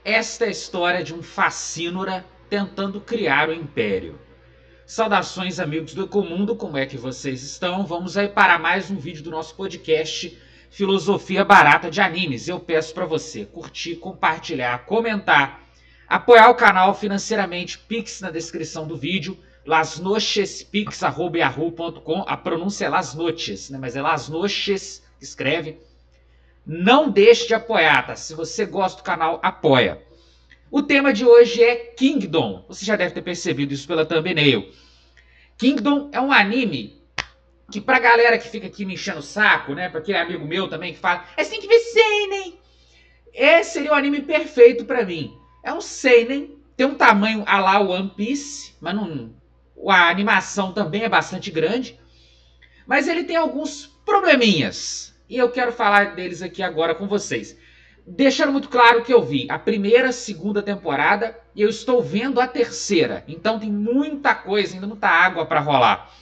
Esta é a história de um facínora tentando criar o império. Saudações, amigos do Ecomundo, como é que vocês estão? Vamos aí para mais um vídeo do nosso podcast Filosofia Barata de Animes. Eu peço para você curtir, compartilhar, comentar, apoiar o canal financeiramente, Pix na descrição do vídeo, lasnochespix@yahoo.com, a pronúncia é Las Noches, né? Mas é Las Noches, escreve. Não deixe de apoiar, tá? Se você gosta do canal, apoia. O tema de hoje é Kingdom. Você já deve ter percebido isso pela thumbnail. Kingdom é um anime que pra galera que fica aqui me enchendo o saco, né? Pra aquele amigo meu também que fala, você tem que ver seinen. Esse seria o anime perfeito pra mim. É um seinen, tem um tamanho a lá One Piece, mas não, a animação também é bastante grande. Mas ele tem alguns probleminhas. E eu quero falar deles aqui agora com vocês. Deixando muito claro que eu vi a primeira, segunda temporada e eu estou vendo a terceira. Então tem muita coisa, ainda muita água para rolar.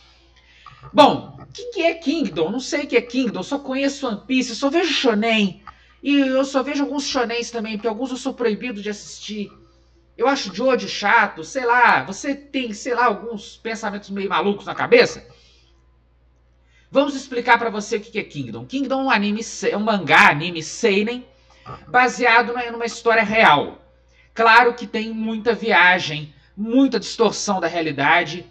Bom, o que é Kingdom? Não sei o que é Kingdom, eu só conheço One Piece, eu só vejo shonen. E eu só vejo alguns shonens também, porque alguns eu sou proibido de assistir. Eu acho Jojo chato, sei lá. Você tem, sei lá, alguns pensamentos meio malucos na cabeça? Vamos explicar para você o que é Kingdom. Kingdom é um anime, é um mangá, anime seinen, baseado numa história real. Claro que tem muita viagem, muita distorção da realidade.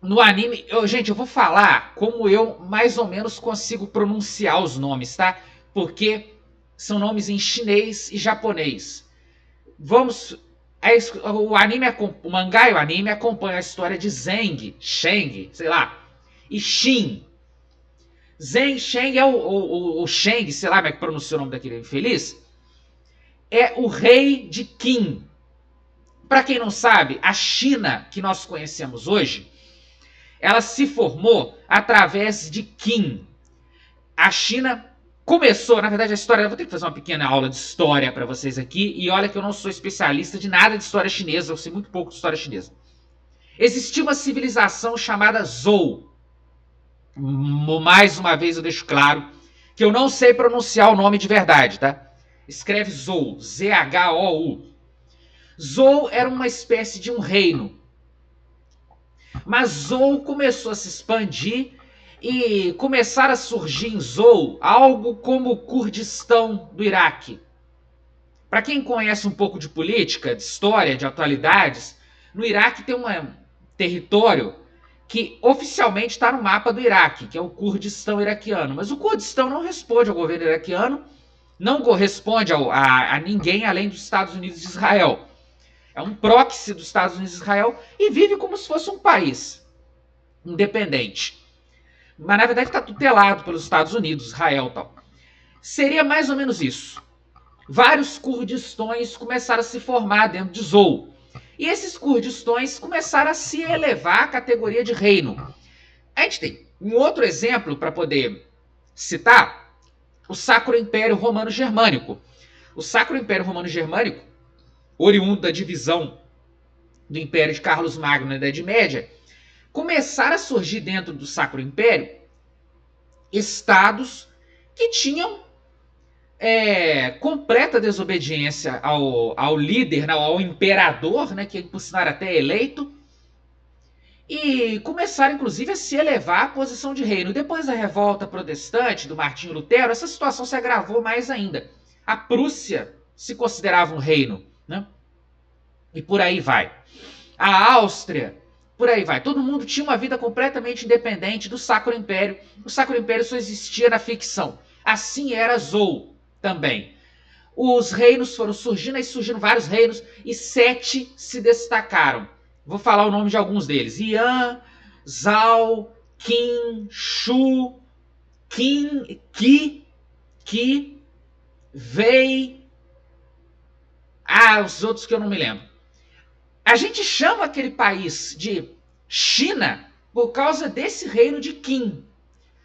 No anime, gente, eu vou falar como eu mais ou menos consigo pronunciar os nomes, tá? Porque são nomes em chinês e japonês. Vamos. O mangá e o anime acompanham a história de Zeng, Sheng, sei lá, e Shin. Zeng Sheng é o Sheng, sei lá como é que pronuncia o nome daquele infeliz, é o rei de Qin. Para quem não sabe, a China que nós conhecemos hoje, ela se formou através de Qin. A China começou, na verdade a história, eu vou ter que fazer uma pequena aula de história para vocês aqui, e olha que eu não sou especialista de nada de história chinesa, eu sei muito pouco de história chinesa. Existia uma civilização chamada Zhou. Mais uma vez eu deixo claro que eu não sei pronunciar o nome de verdade, tá? Escreve Zhou, Z-H-O-U. Zhou era uma espécie de um reino. Mas Zhou começou a se expandir e começaram a surgir em Zhou algo como o Kurdistão do Iraque. Para quem conhece um pouco de política, de história, de atualidades, no Iraque tem um território que oficialmente está no mapa do Iraque, que é o Kurdistão iraquiano. Mas o Kurdistão não responde ao governo iraquiano, não corresponde a ninguém além dos Estados Unidos e Israel. É um proxy dos Estados Unidos e Israel e vive como se fosse um país independente. Mas na verdade está tutelado pelos Estados Unidos, Israel e tal. Seria mais ou menos isso. Vários Kurdistões começaram a se formar dentro de Zhou. E esses Kurdistões começaram a se elevar à categoria de reino. A gente tem um outro exemplo para poder citar, o Sacro Império Romano Germânico. O Sacro Império Romano Germânico, oriundo da divisão do Império de Carlos Magno na Idade Média, começaram a surgir dentro do Sacro Império estados que tinham completa desobediência ao líder, ao imperador, né, que por sinal era até eleito, e começaram inclusive a se elevar à posição de reino. Depois da revolta protestante do Martinho Lutero, essa situação se agravou mais ainda. A Prússia se considerava um reino, né? E por aí vai. A Áustria, por aí vai. Todo mundo tinha uma vida completamente independente do Sacro Império. O Sacro Império só existia na ficção. Assim era Zhou também. Os reinos foram surgindo, aí surgiram vários reinos, e 7 se destacaram. Vou falar o nome de alguns deles. Yan, Zhao, Qin, Shu, Qin, Qi, Wei. Os outros que eu não me lembro. A gente chama aquele país de China por causa desse reino de Qin.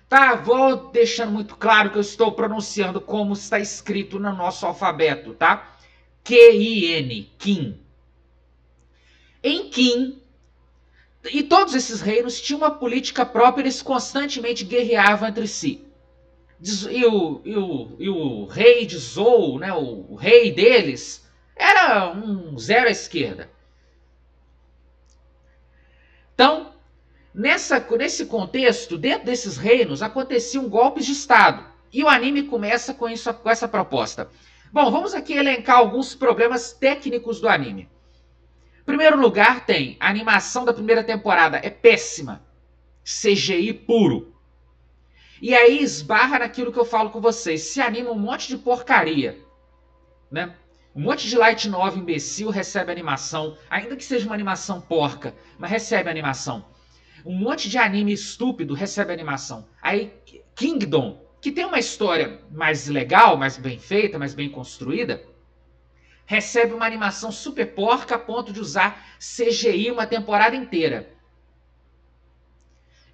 Tá, vou deixando muito claro que eu estou pronunciando como está escrito no nosso alfabeto, tá? Q-I-N, Qin. Em Qin, e todos esses reinos tinham uma política própria, eles constantemente guerreavam entre si. E o rei de Zou, né, o rei deles, era um zero à esquerda. Então, nesse contexto, dentro desses reinos, aconteciam golpes de Estado. E o anime começa com essa proposta. Bom, vamos aqui elencar alguns problemas técnicos do anime. Em primeiro lugar, tem a animação da primeira temporada. É péssima. CGI puro. E aí esbarra naquilo que eu falo com vocês. Se anima um monte de porcaria, né? Um monte de light novel imbecil recebe animação, ainda que seja uma animação porca, mas recebe animação. Um monte de anime estúpido recebe animação. Aí Kingdom, que tem uma história mais legal, mais bem feita, mais bem construída, recebe uma animação super porca a ponto de usar CGI uma temporada inteira.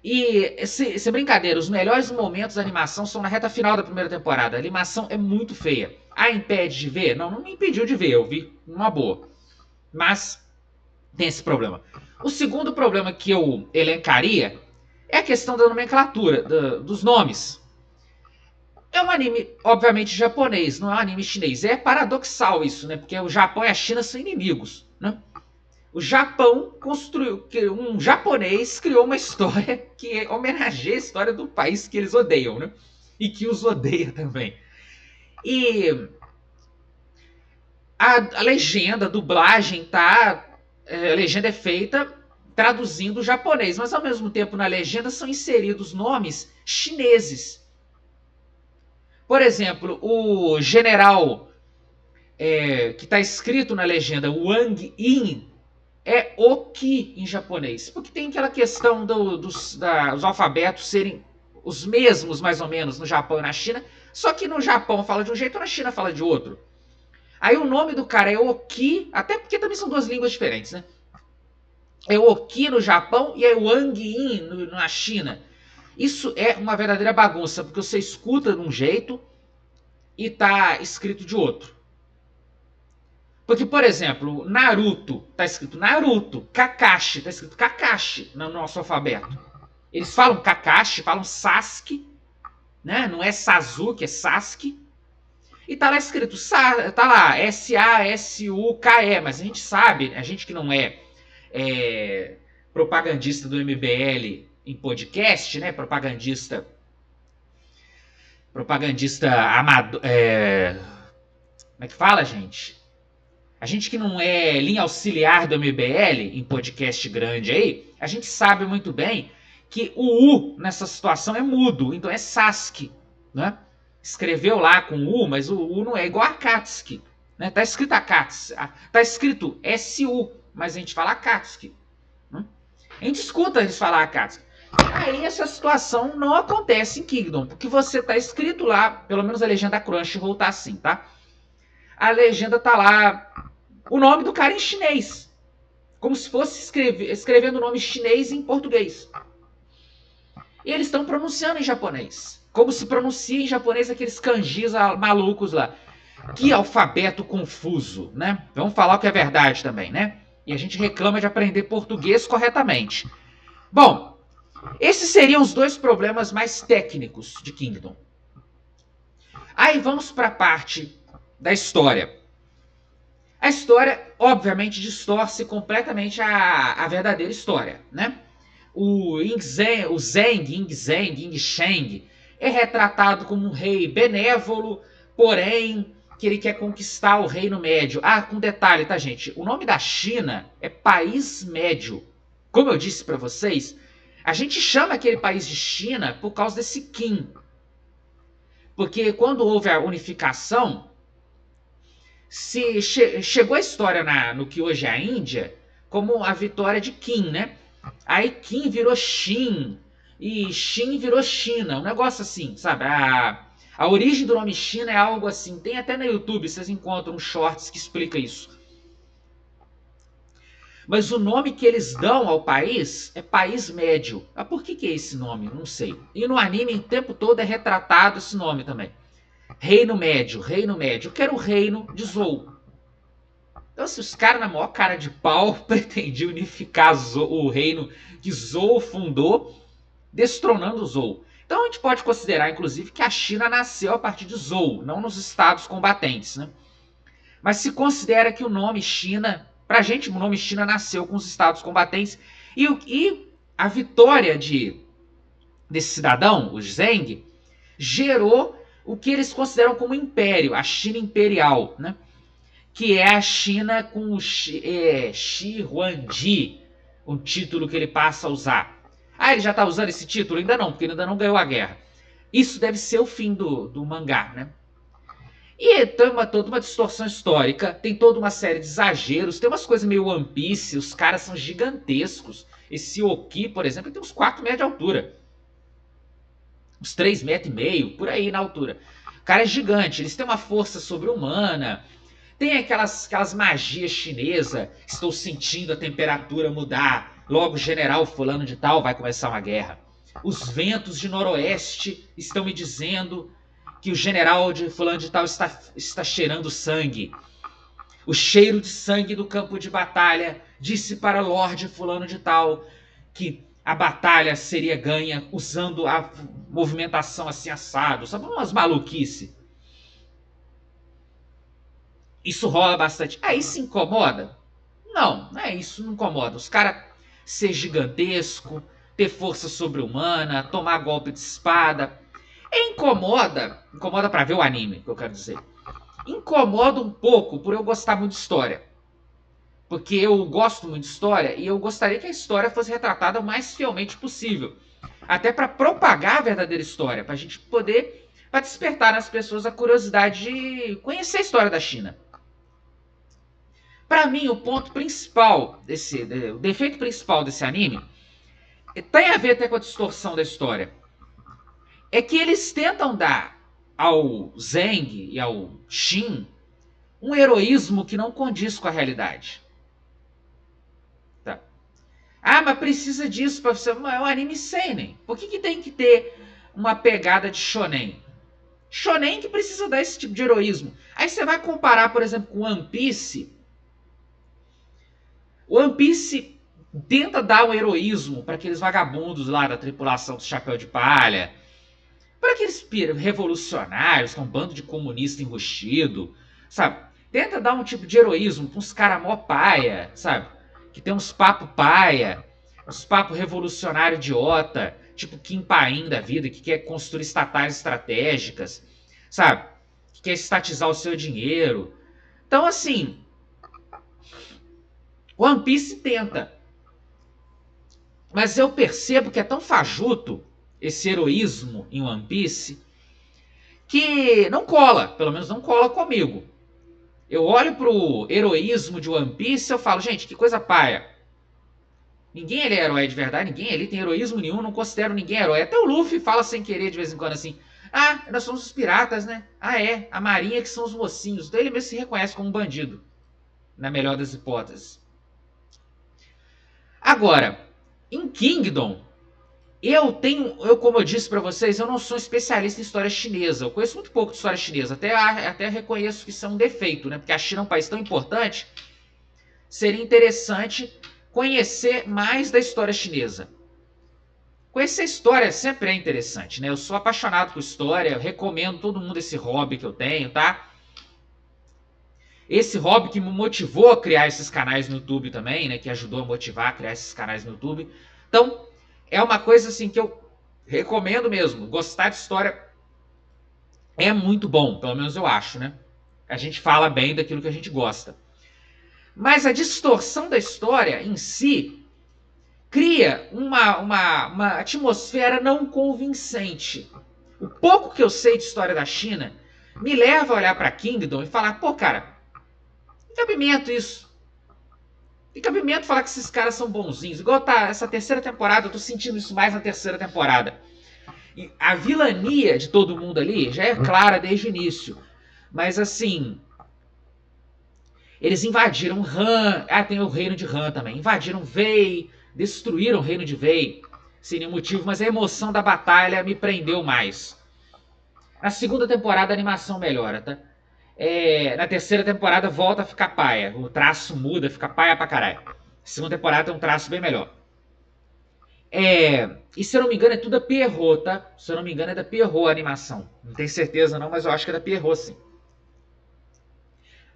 E, sem brincadeira, os melhores momentos da animação são na reta final da primeira temporada. A animação é muito feia. A impede de ver? Não me impediu de ver, eu vi uma boa. Mas tem esse problema. O segundo problema que eu elencaria é a questão da nomenclatura, dos nomes. É um anime, obviamente, japonês, não é um anime chinês. É paradoxal isso, né? Porque o Japão e a China são inimigos, né? O Japão construiu, um japonês criou uma história que homenageia a história do país que eles odeiam, né? E que os odeia também. E a legenda, a dublagem tá, a legenda é feita traduzindo o japonês, mas ao mesmo tempo na legenda são inseridos nomes chineses. Por exemplo, o general que está escrito na legenda Wang Yin é Oki em japonês, porque tem aquela questão dos alfabetos serem os mesmos, mais ou menos, no Japão e na China, só que no Japão fala de um jeito e na China fala de outro. Aí o nome do cara é Oki, até porque também são duas línguas diferentes, né? É Oki no Japão e é Wang Yin na China. Isso é uma verdadeira bagunça, porque você escuta de um jeito e tá escrito de outro. Porque, por exemplo, Naruto, tá escrito Naruto, Kakashi, tá escrito Kakashi no nosso alfabeto. Eles falam Kakashi, falam Sasuke, né? Não é Sasuke, é Sasuke. E tá lá escrito, tá lá, S-A-S-U-K-E, mas a gente sabe, a gente que não é propagandista do MBL em podcast, né? Propagandista amador, como é que fala, gente? A gente que não é linha auxiliar do MBL em podcast grande aí, a gente sabe muito bem que o U nessa situação é mudo, então é Sasuke, né? Escreveu lá com U, mas o U não é igual a Akatsuki, né? Tá escrito Akatsuki, tá escrito S-U, mas a gente fala Akatsuki, né? A gente escuta eles falar Akatsuki. Aí essa situação não acontece em Kingdom, porque você tá escrito lá, pelo menos a legenda Crunchyroll tá assim, tá? A legenda tá lá o nome do cara em chinês. Como se fosse escrevendo o nome chinês em português. E eles estão pronunciando em japonês. Como se pronuncia em japonês aqueles kanjis malucos lá. Que alfabeto confuso, né? Vamos falar o que é verdade também, né? E a gente reclama de aprender português corretamente. Bom, esses seriam os dois problemas mais técnicos de Kingdom. Aí vamos para a parte da história. A história, obviamente, distorce completamente a verdadeira história, né? O Ying Sheng, é retratado como um rei benévolo, porém que ele quer conquistar o Reino Médio. Ah, com detalhe, tá, gente? O nome da China é País Médio. Como eu disse para vocês, a gente chama aquele país de China por causa desse Qin. Porque quando houve a unificação, chegou a história no que hoje é a Índia como a vitória de Qin, né? Aí Qin virou Xin e Xin virou China, um negócio assim, sabe? A origem do nome China é algo assim. Tem até no YouTube, vocês encontram shorts que explica isso. Mas o nome que eles dão ao país é País Médio. Ah, por que é esse nome? Não sei. E no anime o tempo todo é retratado esse nome também. Reino Médio, Reino Médio. Eu quero o reino de Zou. Então, se os caras, na maior cara de pau, pretendiam unificar o reino que Zou fundou, destronando Zou. Então a gente pode considerar, inclusive, que a China nasceu a partir de Zhou, não nos estados combatentes, né? Mas se considera que o nome China, pra gente, o nome China nasceu com os estados combatentes e a vitória desse cidadão, o Zheng, gerou o que eles consideram como império, a China imperial, né? Que é a China com o Shi Huangdi, um título que ele passa a usar. Ah, ele já está usando esse título? Ainda não, porque ele ainda não ganhou a guerra. Isso deve ser o fim do mangá, né? E tem toda uma distorção histórica, tem toda uma série de exageros, tem umas coisas meio One Piece, os caras são gigantescos. Esse Oki, por exemplo, tem uns 4 metros de altura. Uns 3,5 metros, por aí na altura. O cara é gigante, eles têm uma força sobre-humana. Tem aquelas magias chinesas. Estou sentindo a temperatura mudar. Logo, general fulano de tal vai começar uma guerra. Os ventos de noroeste estão me dizendo que o general de fulano de tal está cheirando sangue. O cheiro de sangue do campo de batalha disse para Lorde fulano de tal que a batalha seria ganha usando a movimentação assim assado. Sabe umas maluquice? Isso rola bastante. Ah, isso incomoda? Não, isso não incomoda. Os caras ser gigantesco, ter força sobre-humana, tomar golpe de espada. Incomoda pra ver o anime, que eu quero dizer. Incomoda um pouco por eu gostar muito de história. Porque eu gosto muito de história e eu gostaria que a história fosse retratada o mais fielmente possível. Até para propagar a verdadeira história, pra gente poder, para despertar nas pessoas a curiosidade de conhecer a história da China. Para mim, o ponto principal o defeito principal desse anime tem a ver até com a distorção da história. É que eles tentam dar ao Zheng e ao Xin um heroísmo que não condiz com a realidade. Tá. Ah, mas precisa disso para você. É um anime seinen. Por que tem que ter uma pegada de shonen? Shonen que precisa dar esse tipo de heroísmo. Aí você vai comparar, por exemplo, com One Piece. O One Piece tenta dar um heroísmo para aqueles vagabundos lá da tripulação do Chapéu de Palha, para aqueles revolucionários, que é um bando de comunista enrustido, sabe? Tenta dar um tipo de heroísmo para uns caras mó paia, sabe? Que tem uns papo paia, uns papo revolucionário idiota, tipo Kim Paim da vida, que quer construir estatais estratégicas, sabe? Que quer estatizar o seu dinheiro. Então, assim, One Piece tenta. Mas eu percebo que é tão fajuto esse heroísmo em One Piece que não cola, pelo menos não cola comigo. Eu olho pro heroísmo de One Piece e eu falo, gente, que coisa paia. Ninguém ali é herói de verdade, ninguém ali tem heroísmo nenhum, não considero ninguém herói. Até o Luffy fala sem querer de vez em quando assim, ah, nós somos os piratas, né? Ah, é, a marinha que são os mocinhos. Então ele mesmo se reconhece como um bandido, na melhor das hipóteses. Agora, em Kingdom, como eu disse para vocês, eu não sou especialista em história chinesa. Eu conheço muito pouco de história chinesa. Até reconheço que isso é um defeito, né? Porque a China é um país tão importante. Seria interessante conhecer mais da história chinesa. Conhecer a história sempre é interessante, né? Eu sou apaixonado por história. Eu recomendo todo mundo esse hobby que eu tenho, tá? Esse hobby que me motivou a criar esses canais no YouTube também, né? Que ajudou a motivar a criar esses canais no YouTube. Então, é uma coisa assim que eu recomendo mesmo. Gostar de história é muito bom, pelo menos eu acho, né? A gente fala bem daquilo que a gente gosta. Mas a distorção da história em si cria uma atmosfera não convincente. O pouco que eu sei de história da China me leva a olhar para Kingdom e falar, pô, cara, tem cabimento isso. Tem cabimento falar que esses caras são bonzinhos. Igual tá essa terceira temporada, eu tô sentindo isso mais na terceira temporada. E a vilania de todo mundo ali já é clara desde o início. Mas assim, eles invadiram Han. Ah, tem o reino de Han também. Invadiram Wei, destruíram o reino de Wei. Sem nenhum motivo, mas a emoção da batalha me prendeu mais. Na segunda temporada a animação melhora, tá? Na terceira temporada volta a ficar paia. O traço muda, fica paia pra caralho. A segunda temporada tem um traço bem melhor. E se eu não me engano é tudo da Pierrot, tá? Se eu não me engano é da Pierrot a animação. Não tenho certeza não, mas eu acho que é da Pierrot sim.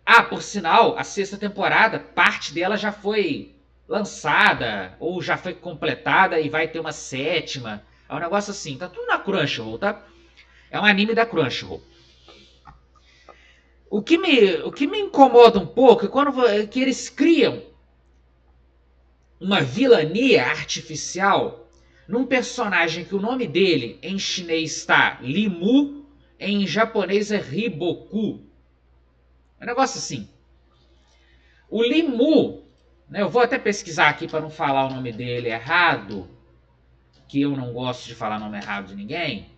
Ah, por sinal, a sexta temporada, parte dela já foi lançada, ou já foi completada e vai ter uma sétima. É um negócio assim, tá tudo na Crunchyroll, tá? É um anime da Crunchyroll. O que me incomoda um pouco é que eles criam uma vilania artificial num personagem que o nome dele em chinês está Limu, em japonês é Riboku. É um negócio assim. O Limu, né, eu vou até pesquisar aqui para não falar o nome dele errado, que eu não gosto de falar nome errado de ninguém.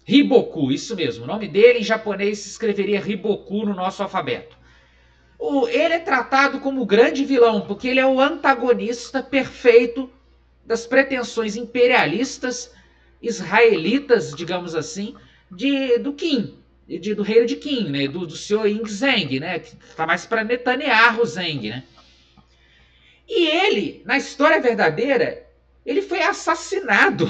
Riboku, isso mesmo. O nome dele em japonês se escreveria Riboku no nosso alfabeto. Ele é tratado como o grande vilão, porque ele é o antagonista perfeito das pretensões imperialistas israelitas, digamos assim, do Kim, do reino de Kim, né, do senhor Ying Zeng, né, que está mais para Netanyahu Zeng, né. E ele, na história verdadeira, ele foi assassinado.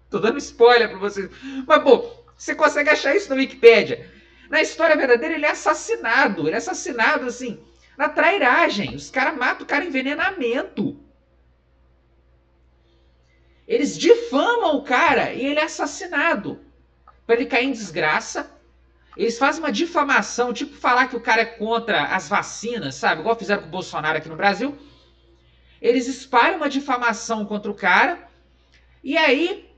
Tô dando spoiler para vocês. Mas, pô, você consegue achar isso na Wikipédia. Na história verdadeira, ele é assassinado. Ele é assassinado, assim, na trairagem. Os caras matam o cara em envenenamento. Eles difamam o cara e ele é assassinado. Para ele cair em desgraça. Eles fazem uma difamação, tipo falar que o cara é contra as vacinas, sabe? Igual fizeram com o Bolsonaro aqui no Brasil. Eles espalham uma difamação contra o cara. E aí,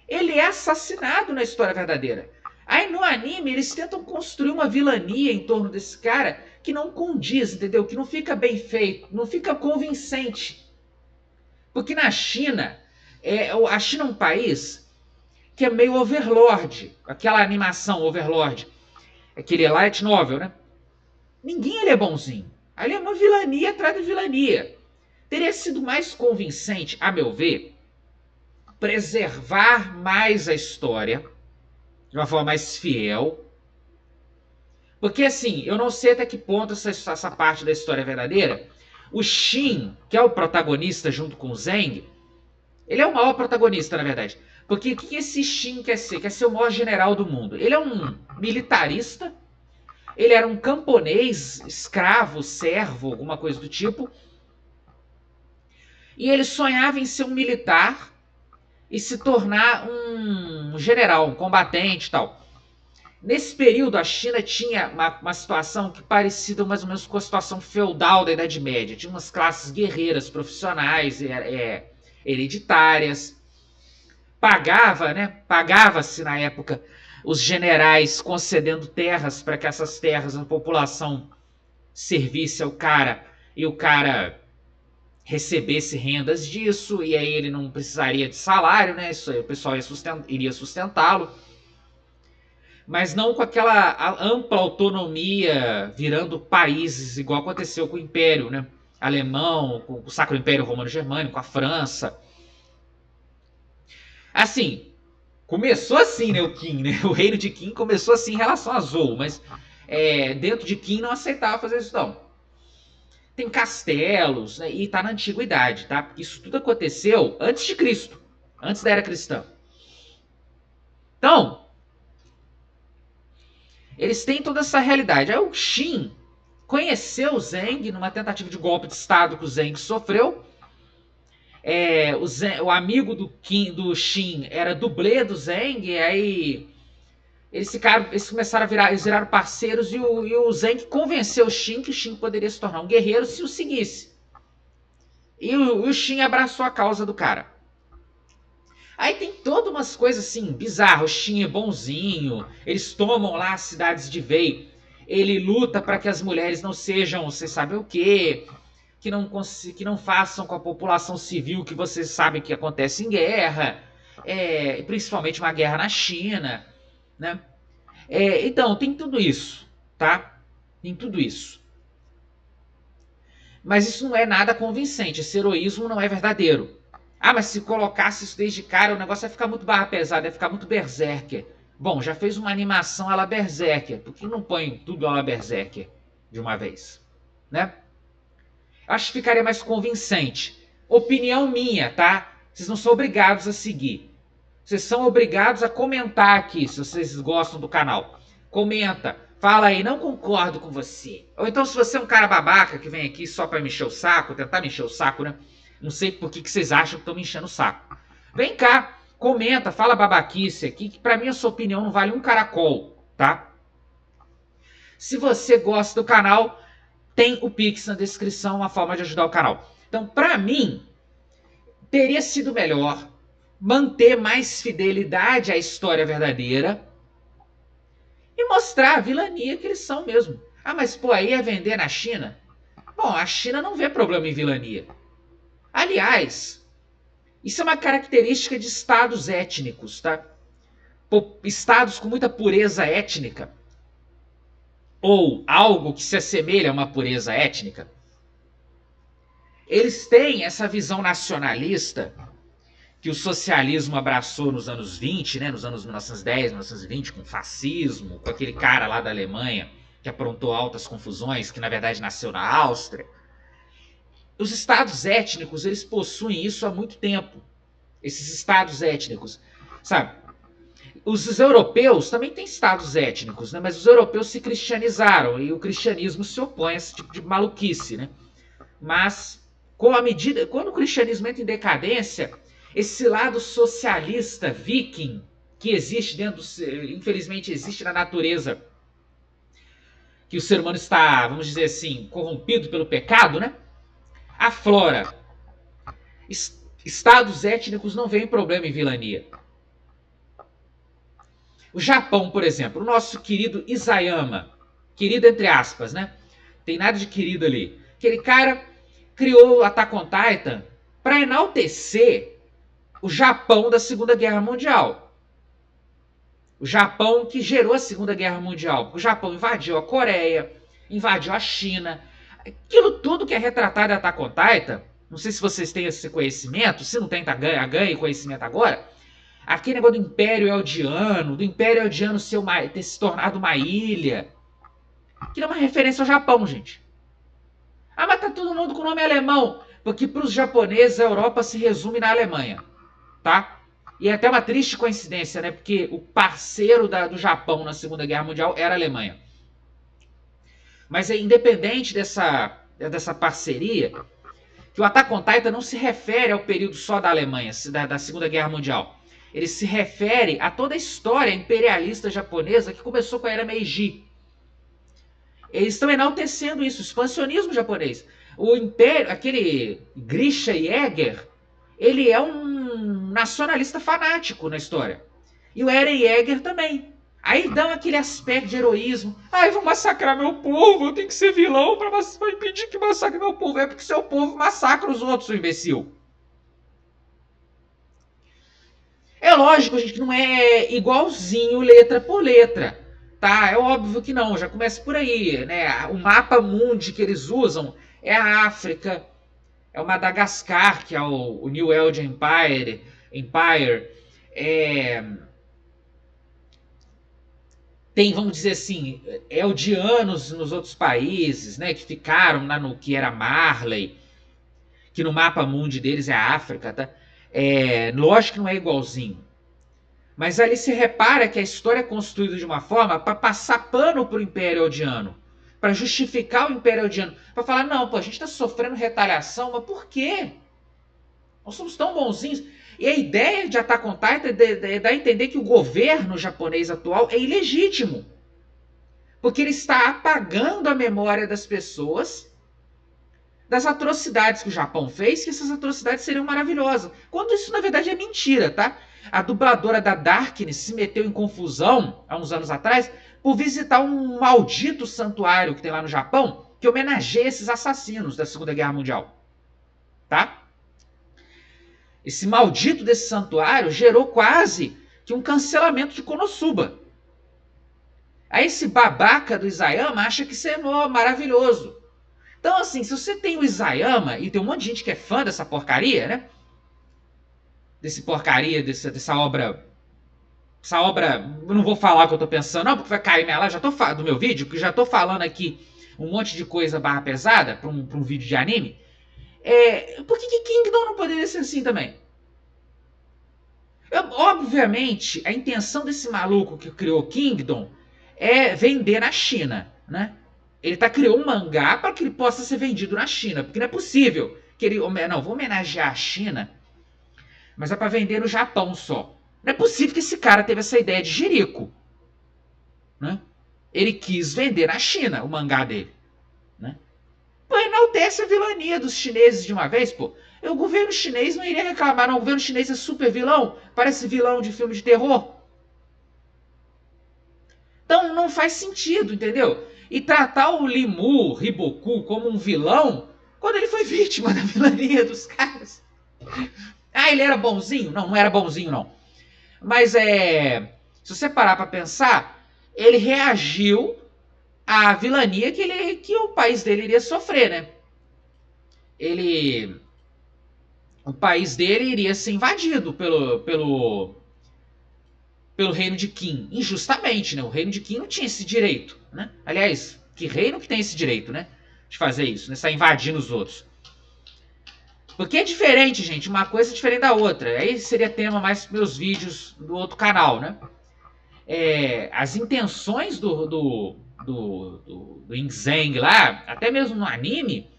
ele é assassinado na história verdadeira. Aí no anime eles tentam construir uma vilania em torno desse cara que não condiz, entendeu? Que não fica bem feito, não fica convincente. Porque na China, a China é um país que é meio Overlord, aquela animação Overlord, aquele light novel, né? Ninguém ele é bonzinho. Ali é uma vilania atrás de vilania. Teria sido mais convincente, a meu ver, preservar mais a história de uma forma mais fiel. Porque assim, eu não sei até que ponto essa parte da história é verdadeira. O Shin, que é o protagonista junto com o Zeng, ele é o maior protagonista, na verdade. Porque o que esse Shin quer ser? Quer ser o maior general do mundo. Ele é um militarista, ele era um camponês, escravo, servo, alguma coisa do tipo. E ele sonhava em ser um militar e se tornar um general, um combatente e tal. Nesse período, a China tinha uma situação que parecida mais ou menos com a situação feudal da Idade Média. Tinha umas classes guerreiras profissionais, hereditárias. Pagava-se na época os generais concedendo terras para que essas terras, a população, servisse ao cara e o cara recebesse rendas disso, e aí ele não precisaria de salário, né? Isso aí, o pessoal iria sustentá-lo. Mas não com aquela ampla autonomia virando países, igual aconteceu com o Império, né? Alemão, com o Sacro Império Romano-Germânico, com a França. Assim, começou assim, né, o Qin, né? O reino de Qin começou assim em relação a Zhou, mas dentro de Qin não aceitava fazer isso não. Tem castelos, né? E tá na antiguidade, tá? Porque isso tudo aconteceu antes de Cristo, antes da era cristã. Então, eles têm toda essa realidade. Aí o Shin conheceu o Zeng numa tentativa de golpe de estado que o Zeng sofreu. O amigo do Shin era dublê do Zeng, e aí eles começaram a virar, eles viraram parceiros, e o Zeng convenceu o Shin que o Shin poderia se tornar um guerreiro se o seguisse. E o Shin abraçou a causa do cara. Aí tem todas umas coisas assim, bizarras. O Shin é bonzinho, eles tomam lá as cidades de Wei, ele luta para que as mulheres não sejam, vocês sabem o quê, que não façam com a população civil que vocês sabem que acontece em guerra, principalmente uma guerra na China, né? Então, tem tudo isso, tá? Tem tudo isso. Mas isso não é nada convincente, esse heroísmo não é verdadeiro. Ah, mas se colocasse isso desde cara, o negócio ia ficar muito barra pesada, ia ficar muito berserker. Bom, já fez uma animação à la berserker, por que não põe tudo à la berserker de uma vez? Né? Acho que ficaria mais convincente. Opinião minha, tá? Vocês não são obrigados a seguir. Vocês são obrigados a comentar aqui, se vocês gostam do canal. Comenta. Fala aí, não concordo com você. Ou então, se você é um cara babaca que vem aqui só pra me encher o saco, tentar me encher o saco, né? Não sei por que vocês acham que estão me enchendo o saco. Vem cá, comenta, fala babaquice aqui, que pra mim a sua opinião não vale um caracol, tá? Se você gosta do canal, tem o Pix na descrição, uma forma de ajudar o canal. Então, pra mim, teria sido melhor manter mais fidelidade à história verdadeira e mostrar a vilania que eles são mesmo. Ah, mas pô, aí é vender na China? Bom, a China não vê problema em vilania. Aliás, isso é uma característica de estados étnicos, tá? Estados com muita pureza étnica, ou algo que se assemelha a uma pureza étnica, eles têm essa visão nacionalista que o socialismo abraçou nos anos 20, né, nos anos 1910, 1920, com o fascismo, com aquele cara lá da Alemanha que aprontou altas confusões, que na verdade nasceu na Áustria. Os estados étnicos, eles possuem isso há muito tempo. Esses estados étnicos, sabe? Os europeus também têm estados étnicos, né? Mas os europeus se cristianizaram e o cristianismo se opõe a esse tipo de maluquice, né? Mas quando o cristianismo entra em decadência, esse lado socialista viking que existe dentro, infelizmente existe na natureza, que o ser humano está, vamos dizer assim, corrompido pelo pecado, né? Aflora. Estados étnicos não veem problema em vilania. O Japão, por exemplo, o nosso querido Isayama, querido entre aspas, né? Tem nada de querido ali. Aquele cara criou o Attack on Titan para enaltecer o Japão da Segunda Guerra Mundial. O Japão que gerou a Segunda Guerra Mundial. O Japão invadiu a Coreia, invadiu a China. Aquilo tudo que é retratado em Attack on Titan, não sei se vocês têm esse conhecimento, se não tem, ganhe conhecimento agora. Aquele negócio do Império Eldiano, ter se tornado uma ilha. Aquilo é uma referência ao Japão, gente. Ah, mas tá todo mundo com nome alemão. Porque para os japoneses a Europa se resume na Alemanha. Tá? E é até uma triste coincidência, né? Porque o parceiro do Japão na Segunda Guerra Mundial era a Alemanha. Mas é independente dessa parceria, que o Attack on Titan não se refere ao período só da Alemanha, da Segunda Guerra Mundial. Ele se refere a toda a história imperialista japonesa que começou com a era Meiji. Eles estão enaltecendo isso, o expansionismo japonês. O império, aquele Grisha Jäger, ele é um nacionalista fanático na história. E o Eren Yeager também. Aí dão aquele aspecto de heroísmo. Ai, vão massacrar meu povo, eu tenho que ser vilão pra impedir que massacre meu povo. É porque seu povo massacra os outros, seu imbecil. É lógico, gente, que não é igualzinho letra por letra. Tá? É óbvio que não, já começa por aí, né? O mapa mundi que eles usam é a África, é o Madagascar, que é o New Eldian Empire. Tem, vamos dizer assim, eldianos nos outros países, né? Que ficaram lá no que era Marley, que no mapa mundi deles é a África, tá? Lógico que não é igualzinho. Mas ali se repara que a história é construída de uma forma para passar pano para o Império Eldiano, para justificar o Império Eldiano, para falar, não, pô, a gente está sofrendo retaliação, mas por quê? Nós somos tão bonzinhos. E a ideia de Attack on Titan é dar a entender que o governo japonês atual é ilegítimo, porque ele está apagando a memória das pessoas das atrocidades que o Japão fez, que essas atrocidades seriam maravilhosas. Quando isso, na verdade, é mentira, tá? A dubladora da Darkness se meteu em confusão, há uns anos atrás, por visitar um maldito santuário que tem lá no Japão, que homenageia esses assassinos da Segunda Guerra Mundial. Tá? Esse maldito desse santuário gerou quase que um cancelamento de Konosuba. Aí esse babaca do Isayama acha que isso é maravilhoso. Então, assim, se você tem o Isayama, e tem um monte de gente que é fã dessa porcaria, né? Dessa obra. Essa obra, eu não vou falar o que eu tô pensando, não, porque vai cair minha live, do meu vídeo, porque já tô falando aqui um monte de coisa barra pesada para um vídeo de anime. Por que Kingdom não poderia ser assim também? Obviamente, a intenção desse maluco que criou Kingdom é vender na China, né? Ele criou um mangá para que ele possa ser vendido na China, porque não é possível que ele, não, vou homenagear a China, mas é para vender no Japão só. Não é possível que esse cara teve essa ideia de jirico, né? Ele quis vender na China o mangá dele, né? Pô, enaltece a vilania dos chineses de uma vez, pô. O governo chinês não iria reclamar, não. O governo chinês é super vilão, parece vilão de filme de terror. Então não faz sentido, entendeu? E tratar o Limu Riboku como um vilão quando ele foi vítima da vilania dos caras. Ah, ele era bonzinho? Não, não era bonzinho, não. Mas se você parar pra pensar, ele reagiu à vilania que o país dele iria sofrer, né? O país dele iria ser invadido pelo reino de Qin, injustamente, né? O reino de Qin não tinha esse direito, né? Aliás, que reino que tem esse direito, né? De fazer isso, né? Sair invadindo os outros. Porque é diferente, gente. Uma coisa é diferente da outra. Aí seria tema mais para meus vídeos do outro canal, né? As intenções do Inzeng lá, até mesmo no anime,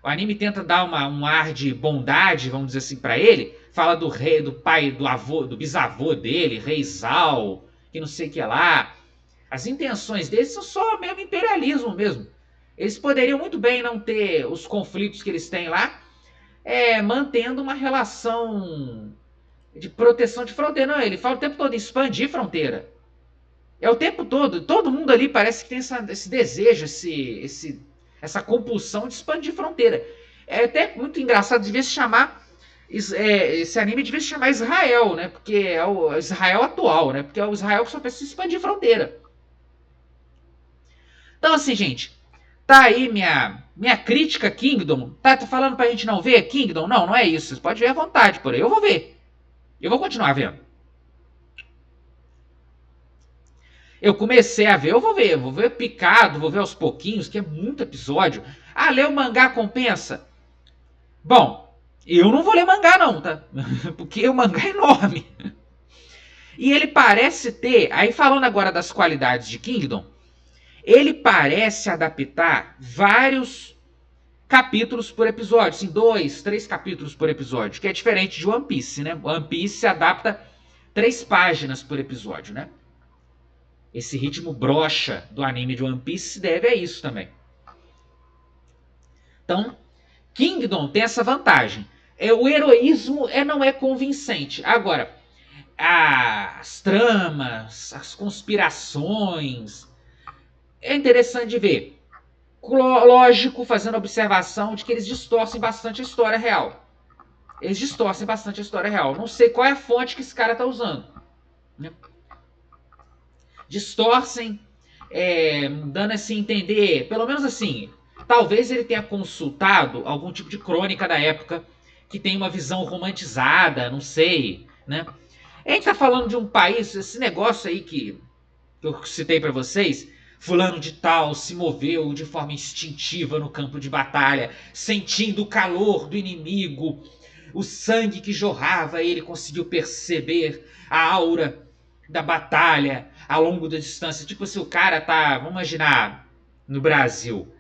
o anime tenta dar um ar de bondade, vamos dizer assim, para ele. Fala do rei, do pai, do avô, do bisavô dele, Rei Zal, que não sei o que lá. As intenções deles são só mesmo imperialismo mesmo. Eles poderiam muito bem não ter os conflitos que eles têm lá, mantendo uma relação de proteção de fronteira. Não, ele fala o tempo todo em expandir fronteira. É o tempo todo mundo ali parece que tem esse desejo, essa compulsão de expandir fronteira. É até muito engraçado, devia se chamar, esse anime devia se chamar Israel, né? Porque é o Israel atual, né? Porque é o Israel que só precisa expandir fronteira. Então assim, gente, tá aí minha crítica a Kingdom. Tá falando pra gente não ver Kingdom? Não, não é isso. Você pode ver à vontade, porém eu vou ver. Eu vou continuar vendo. Eu comecei a ver, eu vou ver picado, vou ver aos pouquinhos, que é muito episódio. Ah, ler o mangá compensa? Bom, eu não vou ler mangá não, tá? Porque o mangá é enorme. E ele parece ter, aí falando agora das qualidades de Kingdom, ele parece adaptar vários capítulos por episódio, assim, 2, 3 capítulos por episódio, que é diferente de One Piece, né? One Piece se adapta 3 páginas por episódio, né? Esse ritmo broxa do anime de One Piece se deve a isso também. Então, Kingdom tem essa vantagem. O heroísmo não é convincente. Agora, as tramas, as conspirações, é interessante de ver. Lógico, fazendo a observação de que eles distorcem bastante a história real. Eles distorcem bastante a história real. Não sei qual é a fonte que esse cara está usando. Né? Distorcem, dando assim entender, pelo menos assim, talvez ele tenha consultado algum tipo de crônica da época que tem uma visão romantizada, não sei, né? A gente tá falando de um país, esse negócio aí que eu citei para vocês, fulano de tal se moveu de forma instintiva no campo de batalha, sentindo o calor do inimigo, o sangue que jorrava, ele conseguiu perceber a aura da batalha ao longo da distância. Tipo assim, o cara tá, vamos imaginar, no Brasil.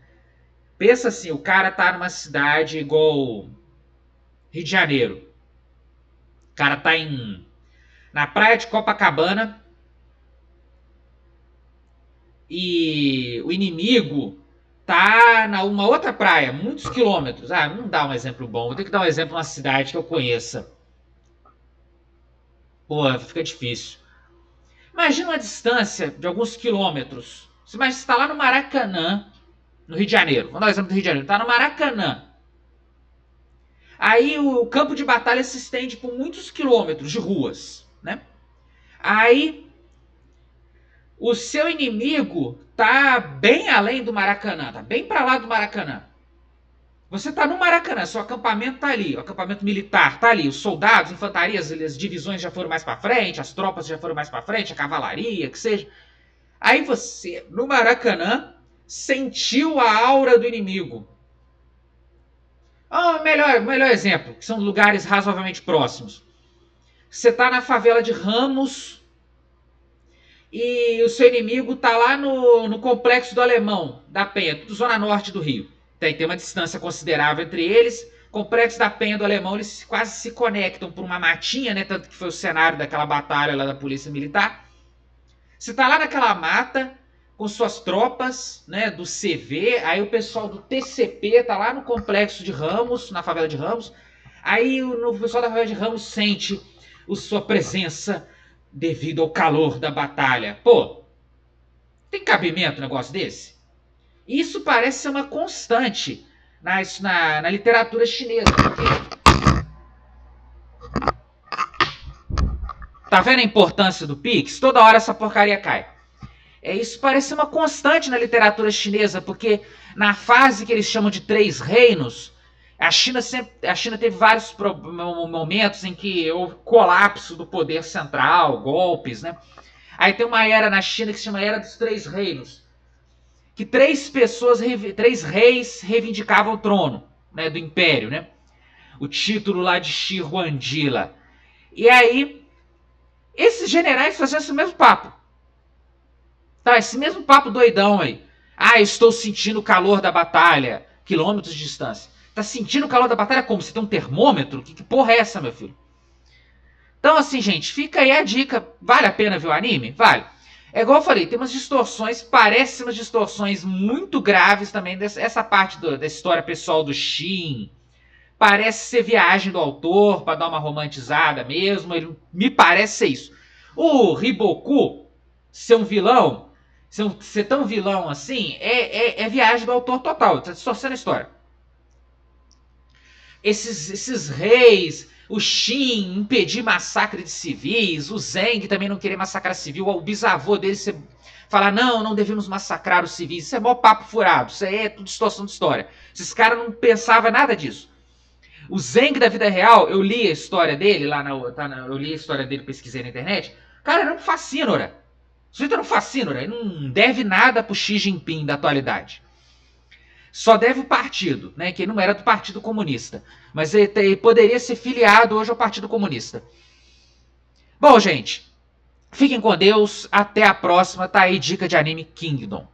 Pensa assim, o cara tá numa cidade igual Rio de Janeiro. O cara tá na praia de Copacabana e o inimigo tá numa outra praia, muitos quilômetros. Ah, não dá um exemplo bom. Vou ter que dar um exemplo numa cidade que eu conheça. Pô, fica difícil. Imagina uma distância de alguns quilômetros. Você está lá no Maracanã, no Rio de Janeiro. Vamos dar um exemplo do Rio de Janeiro. Está no Maracanã. Aí o campo de batalha se estende por muitos quilômetros de ruas, né? Aí o seu inimigo tá bem além do Maracanã, tá bem para lá do Maracanã. Você tá no Maracanã, seu acampamento tá ali, o acampamento militar tá ali, os soldados, infantarias, as divisões já foram mais para frente, as tropas já foram mais para frente, a cavalaria, que seja. Aí você, no Maracanã, sentiu a aura do inimigo. Melhor exemplo, que são lugares razoavelmente próximos. Você tá na favela de Ramos e o seu inimigo tá lá no complexo do Alemão, da Penha, tudo zona norte do Rio. Tem uma distância considerável entre eles. Complexo da Penha do Alemão, eles quase se conectam por uma matinha, né? Tanto que foi o cenário daquela batalha lá da Polícia Militar. Você tá lá naquela mata com suas tropas, né, do CV, aí o pessoal do TCP tá lá no complexo de Ramos, na favela de Ramos. Aí o pessoal da favela de Ramos sente sua presença devido ao calor da batalha. Pô, tem cabimento um negócio desse? Isso parece ser uma constante na literatura chinesa. Tá vendo a importância do Pix? Toda hora essa porcaria cai. Isso parece uma constante na literatura chinesa, porque na fase que eles chamam de Três Reinos, a China teve vários momentos em que houve colapso do poder central, golpes, né? Aí tem uma era na China que se chama Era dos Três Reinos, que três reis reivindicavam o trono, né, do império, né? O título lá de Shi Huangdi. E aí, esses generais faziam esse mesmo papo. Tá, esse mesmo papo doidão aí. Estou sentindo o calor da batalha, quilômetros de distância. Tá sentindo o calor da batalha como? Você tem um termômetro? Que porra é essa, meu filho? Então, assim, gente, fica aí a dica. Vale a pena ver o anime? Vale. É igual eu falei, tem umas distorções, parecem umas distorções muito graves também. Essa parte da história pessoal do Shin. Parece ser viagem do autor, para dar uma romantizada mesmo. Ele me parece ser isso. O Riboku ser um vilão, ser tão vilão assim, é viagem do autor total. Tá distorcendo a história. Esses reis, o Shin impedir massacre de civis, o Zeng também não querer massacrar civil, o bisavô dele falar, não devemos massacrar os civis. Isso é mó papo furado, isso aí é tudo distorção de história. Esses caras não pensavam nada disso. O Zeng da vida real, eu li a história dele eu li a história dele, pesquisei na internet. Cara, era um fascínora. O sujeito era um fascínora, ele não deve nada pro Xi Jinping da atualidade. Só deve o partido, né, que ele não era do Partido Comunista. Mas ele poderia ser filiado hoje ao Partido Comunista. Bom, gente, fiquem com Deus, até a próxima. Tá aí dica de anime Kingdom.